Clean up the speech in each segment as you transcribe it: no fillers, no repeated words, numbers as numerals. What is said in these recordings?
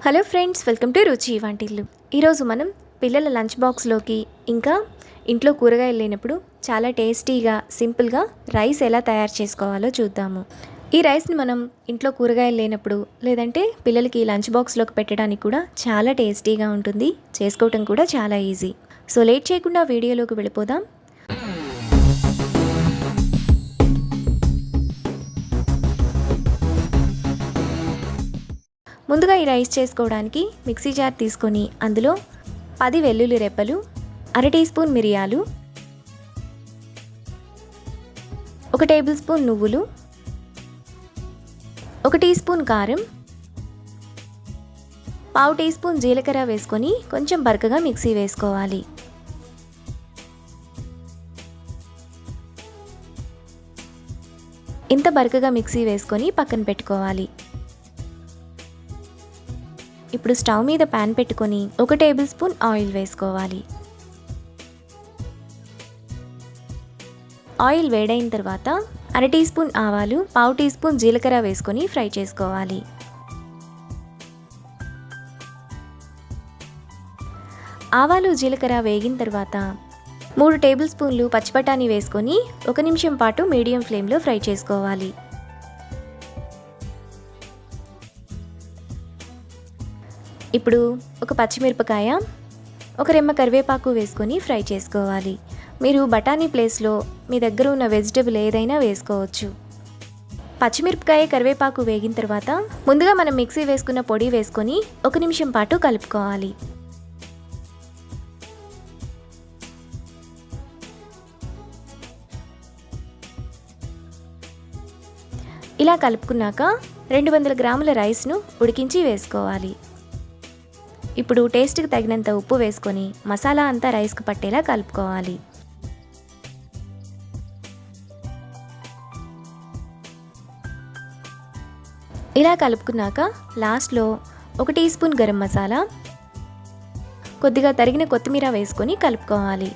Hello friends, welcome to రుచి వంటిల్లు. ఈరోజు మనం పిల్లల లంచ్ బాక్స్లోకి ఇంకా ఇంట్లో కూరగాయలు లేనప్పుడు చాలా టేస్టీగా సింపుల్గా రైస్ ఎలా తయారు చేసుకోవాలో చూద్దాము. ఈ రైస్ని మనం ఇంట్లో కూరగాయలు లేనప్పుడు లేదంటే పిల్లలకి లంచ్ బాక్స్లోకి పెట్టడానికి కూడా చాలా టేస్టీగా ఉంటుంది. చేసుకోవటం కూడా చాలా ఈజీ. సో లేట్ చేయకుండా వీడియోలోకి వెళ్ళిపోదాం. ముందుగా ఈ రైస్ చేసుకోవడానికి మిక్సీ జార్ తీసుకొని అందులో 10 వెల్లుల్లి రెబ్బలు, అర టీ స్పూన్ మిరియాలు, 1 టేబుల్ స్పూన్ నువ్వులు, 1 టీ స్పూన్ కారం, పావు టీ స్పూన్ జీలకర్ర వేసుకొని కొంచెం బరకగా మిక్సీ వేసుకోవాలి. ఇంత బరకగా మిక్సీ వేసుకొని పక్కన పెట్టుకోవాలి. ఇప్పుడు స్టవ్ మీద ప్యాన్ పెట్టుకొని 1 టేబుల్ స్పూన్ ఆయిల్ వేసుకోవాలి. ఆయిల్ వేడైన తర్వాత అర టీ స్పూన్ ఆవాలు, పావు టీ స్పూన్ జీలకర్ర వేసుకొని ఫ్రై చేసుకోవాలి. ఆవాలు జీలకర్ర వేగిన తర్వాత 3 టేబుల్ స్పూన్లు పచ్చిబఠానీ వేసుకొని 1 నిమిషం పాటు మీడియం ఫ్లేమ్లో ఫ్రై చేసుకోవాలి. ఇప్పుడు ఒక పచ్చిమిరపకాయ, ఒక రెమ్మ కరివేపాకు వేసుకొని ఫ్రై చేసుకోవాలి. మీరు బఠానీ ప్లేస్లో మీ దగ్గర ఉన్న వెజిటబుల్ ఏదైనా వేసుకోవచ్చు. పచ్చిమిరపకాయ కరివేపాకు వేగిన తర్వాత ముందుగా మనం మిక్సీ వేసుకున్న పొడి వేసుకొని 1 నిమిషం పాటు కలుపుకోవాలి. ఇలా కలుపుకున్నాక 200 గ్రాముల రైస్ను ఉడికించి వేసుకోవాలి. ఇప్పుడు టేస్ట్కి తగినంత ఉప్పు వేసుకొని మసాలా అంతా రైస్కి పట్టేలా కలుపుకోవాలి. ఇలా కలుపుకున్నాక లాస్ట్లో 1 టీ స్పూన్ గరం మసాలా, కొద్దిగా తరిగిన కొత్తిమీర వేసుకొని కలుపుకోవాలి.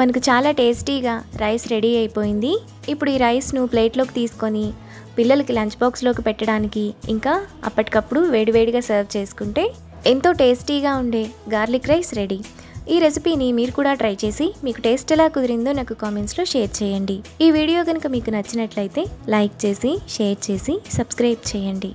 మనకు చాలా టేస్టీగా రైస్ రెడీ అయిపోయింది. ఇప్పుడు ఈ రైస్ను ప్లేట్లోకి తీసుకొని పిల్లలకి లంచ్ బాక్స్లోకి పెట్టడానికి ఇంకా అప్పటికప్పుడు వేడివేడిగా సర్వ్ చేసుకుంటే ఎంతో టేస్టీగా ఉండే గార్లిక్ రైస్ రెడీ. ఈ రెసిపీని మీరు కూడా ట్రై చేసి మీకు టేస్ట్ ఎలా కుదిరిందో నాకు కామెంట్స్లో షేర్ చేయండి. ఈ వీడియో కనుక మీకు నచ్చినట్లయితే లైక్ చేసి, షేర్ చేసి, సబ్స్క్రైబ్ చేయండి.